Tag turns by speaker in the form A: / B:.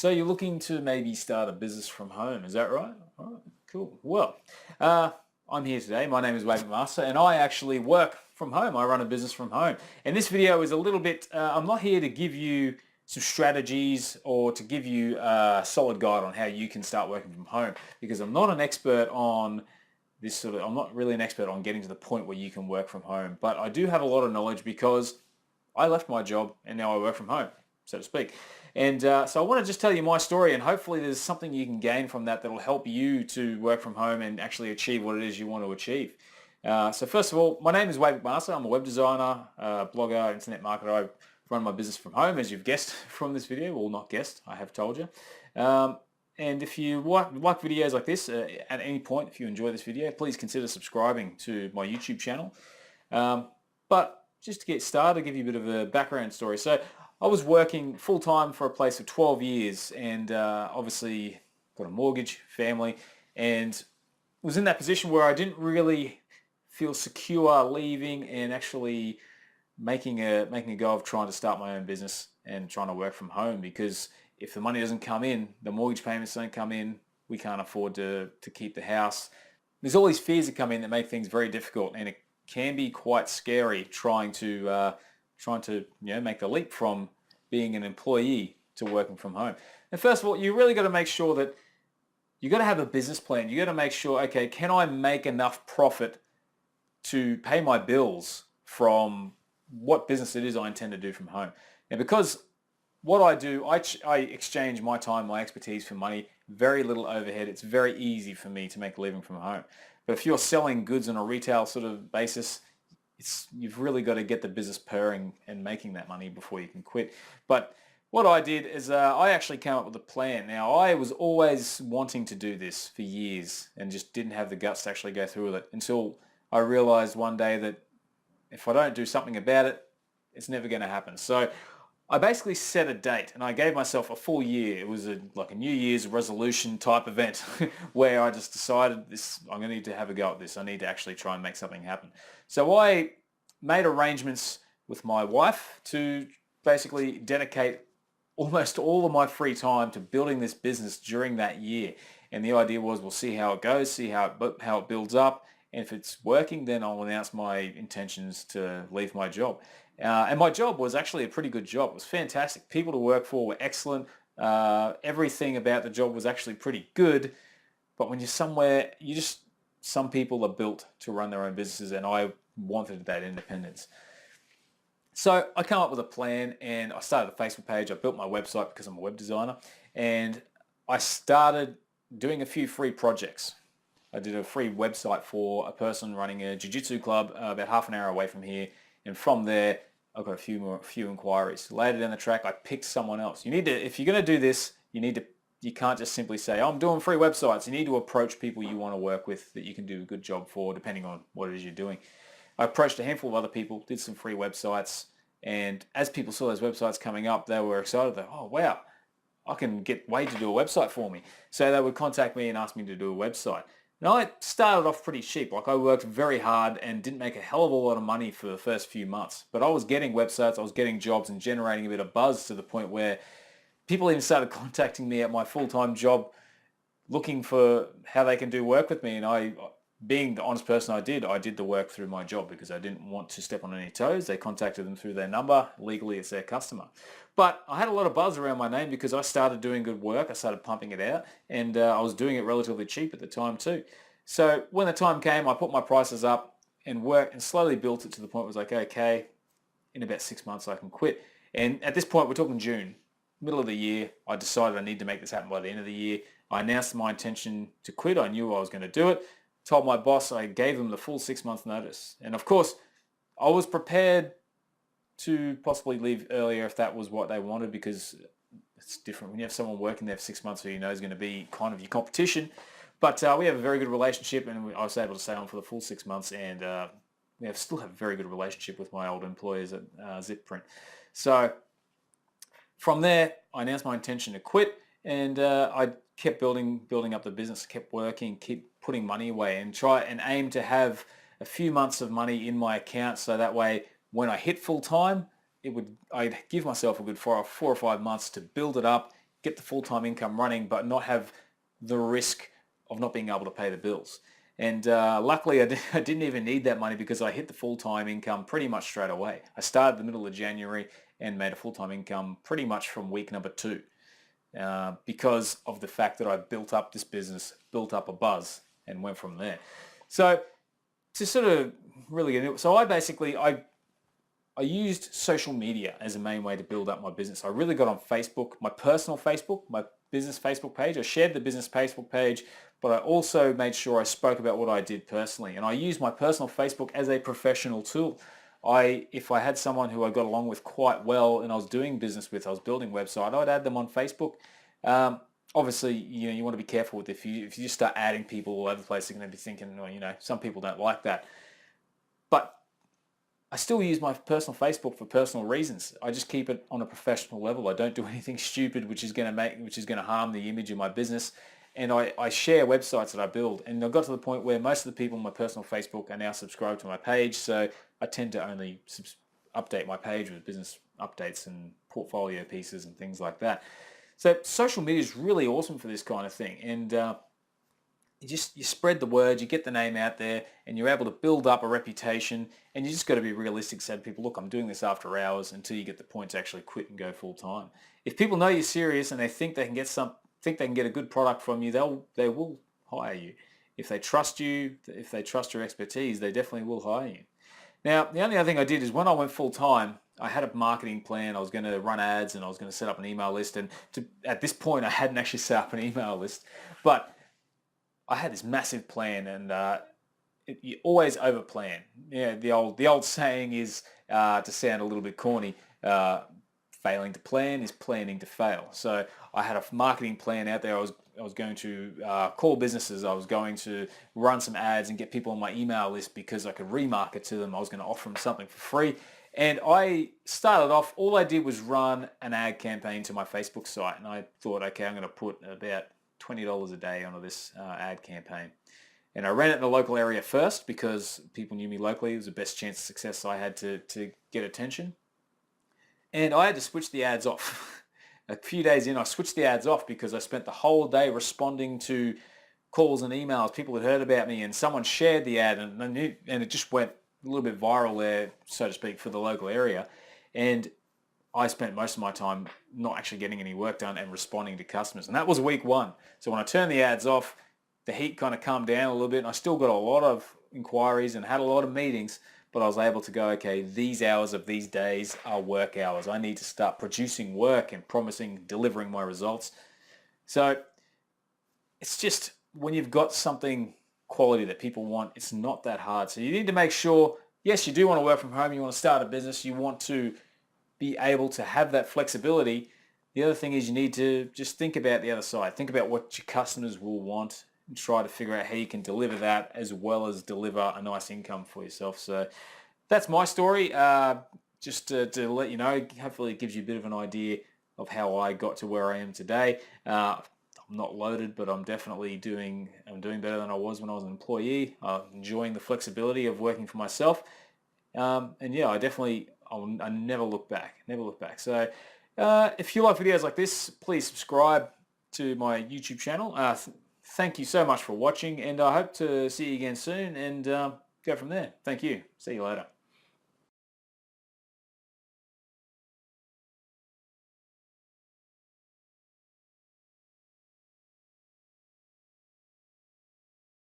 A: So you're looking to maybe start a business from home, is that right? All right, cool. Well, I'm here today. My name is Wade McMaster, and I actually work from home. I run a business from home. And this video is a little bit, I'm not here to give you some strategies or to give you a solid guide on how you can start working from home, because I'm not an expert on I'm not really an expert on getting to the point where you can work from home, but I do have a lot of knowledge because I left my job and now I work from home, so to speak. And so I want to just tell you my story, and hopefully there's something you can gain from that that'll help you to work from home and actually achieve what it is you want to achieve. So first of all, my name is Wade McMaster. I'm a web designer, blogger, internet marketer. I run my business from home, as you've guessed from this video. Well, not guessed, I have told you. And if you like videos like this, at any point, if you enjoy this video, please consider subscribing to my YouTube channel. But just to get started, I'll give you a bit of a background story. So I was working full-time for a place for 12 years and obviously got a mortgage, family, and was in that position where I didn't really feel secure leaving and actually making a go of trying to start my own business and trying to work from home, because if the money doesn't come in, the mortgage payments don't come in, we can't afford to keep the house. There's all these fears that come in that make things very difficult, and it can be quite scary trying to make the leap from being an employee to working from home. And first of all, you really got to make sure that you got to have a business plan. You got to make sure, okay, can I make enough profit to pay my bills from what business it is I intend to do from home? And because what I do, I exchange my time, my expertise for money, very little overhead. It's very easy for me to make a living from home. But if you're selling goods on a retail sort of basis, you've really got to get the business purring and making that money before you can quit. But what I did is I actually came up with a plan. Now, I was always wanting to do this for years and just didn't have the guts to actually go through with it until I realized one day that if I don't do something about it, it's never going to happen. So I basically set a date and I gave myself a full year. It was like a New Year's resolution type event where I just decided I'm going to need to have a go at this. I need to actually try and make something happen. So I made arrangements with my wife to basically dedicate almost all of my free time to building this business during that year. And the idea was, we'll see how it goes, see how it builds up. And if it's working, then I'll announce my intentions to leave my job. And my job was actually a pretty good job. It was fantastic. People to work for were excellent. Everything about the job was actually pretty good. But when you're somewhere, some people are built to run their own businesses, and I wanted that independence. So I came up with a plan and I started a Facebook page. I built my website because I'm a web designer, and I started doing a few free projects. I did a free website for a person running a jiu-jitsu club about half an hour away from here. And from there, I got a few inquiries. Later down the track, I picked someone else. If you're going to do this, you can't just simply say, oh, I'm doing free websites. You need to approach people you want to work with that you can do a good job for, depending on what it is you're doing. I approached a handful of other people, did some free websites, and as people saw those websites coming up, they were excited that, oh, wow, I can get Wade to do a website for me. So they would contact me and ask me to do a website. And I started off pretty cheap. Like, I worked very hard and didn't make a hell of a lot of money for the first few months. But I was getting websites, I was getting jobs and generating a bit of buzz to the point where people even started contacting me at my full-time job looking for how they can do work with me. And being the honest person I did the work through my job because I didn't want to step on any toes. They contacted them through their number. Legally, it's their customer. But I had a lot of buzz around my name because I started doing good work. I started pumping it out, and I was doing it relatively cheap at the time too. So when the time came, I put my prices up and worked and slowly built it to the point where it was like, okay, in about 6 months I can quit. And at this point, we're talking June, middle of the year, I decided I need to make this happen by the end of the year. I announced my intention to quit. I knew I was going to do it. Told my boss, I gave them the full 6 months notice. And of course, I was prepared to possibly leave earlier if that was what they wanted, because it's different. When you have someone working there for 6 months who you know is going to be kind of your competition. But we have a very good relationship, and I was able to stay on for the full 6 months, and still have a very good relationship with my old employers at ZipPrint. So from there, I announced my intention to quit, and I kept building up the business, kept working, keep putting money away, and try and aim to have a few months of money in my account, so that way when I hit full time, I'd give myself a good 4 or 5 months to build it up, get the full-time income running, but not have the risk of not being able to pay the bills. And luckily, I didn't even need that money because I hit the full-time income pretty much straight away. I started the middle of January and made a full-time income pretty much from week number 2 because of the fact that I built up this business, built up a buzz, and went from there. So to sort of really get into it, so I used social media as a main way to build up my business. I really got on Facebook, my personal Facebook, my business Facebook page. I shared the business Facebook page, but I also made sure I spoke about what I did personally. And I used my personal Facebook as a professional tool. If I had someone who I got along with quite well and I was doing business with, I was building a website, I'd add them on Facebook. Obviously, you want to be careful with if you just start adding people all over the place, they're going to be thinking, well, some people don't like that. But I still use my personal Facebook for personal reasons. I just keep it on a professional level. I don't do anything stupid which is going to harm the image of my business. And I share websites that I build. And I got to the point where most of the people on my personal Facebook are now subscribed to my page. So I tend to only update my page with business updates and portfolio pieces and things like that. So social media is really awesome for this kind of thing. And you spread the word, you get the name out there, and you're able to build up a reputation. And you just got to be realistic. Say to people, look, I'm doing this after hours until you get the point to actually quit and go full time. If people know you're serious and they think they can get a good product from you, they will hire you. If they trust you, if they trust your expertise, they definitely will hire you. Now, the only other thing I did is when I went full time, I had a marketing plan. I was going to run ads and I was going to set up an email list. And at this point, I hadn't actually set up an email list, but I had this massive plan, and you always over plan. Yeah, the old saying is, to sound a little bit corny, failing to plan is planning to fail. So I had a marketing plan out there. I was going to call businesses. I was going to run some ads and get people on my email list because I could remarket to them. I was going to offer them something for free. And I started off, all I did was run an ad campaign to my Facebook site. And I thought, okay, I'm going to put about $20 a day onto this ad campaign. And I ran it in the local area first because people knew me locally. It was the best chance of success I had to get attention. And I had to switch the ads off. A few days in, I switched the ads off because I spent the whole day responding to calls and emails. People had heard about me and someone shared the ad and it just went a little bit viral there, so to speak, for the local area. And I spent most of my time not actually getting any work done and responding to customers. And that was week 1. So when I turned the ads off, the heat kind of calmed down a little bit and I still got a lot of inquiries and had a lot of meetings, but I was able to go, okay, these hours of these days are work hours. I need to start producing work and delivering my results. So it's just when you've got something quality that people want, it's not that hard. So you need to make sure, yes, you do want to work from home, you want to start a business, you want to be able to have that flexibility. The other thing is you need to just think about the other side. Think about what your customers will want and try to figure out how you can deliver that as well as deliver a nice income for yourself. So that's my story. Just to let you know, hopefully it gives you a bit of an idea of how I got to where I am today. I'm not loaded, but I'm definitely doing better than I was when I was an employee. I'm enjoying the flexibility of working for myself. And yeah, I never look back. So if you like videos like this, please subscribe to my YouTube channel. Thank you so much for watching, and I hope to see you again soon and go from there. Thank you. See you later.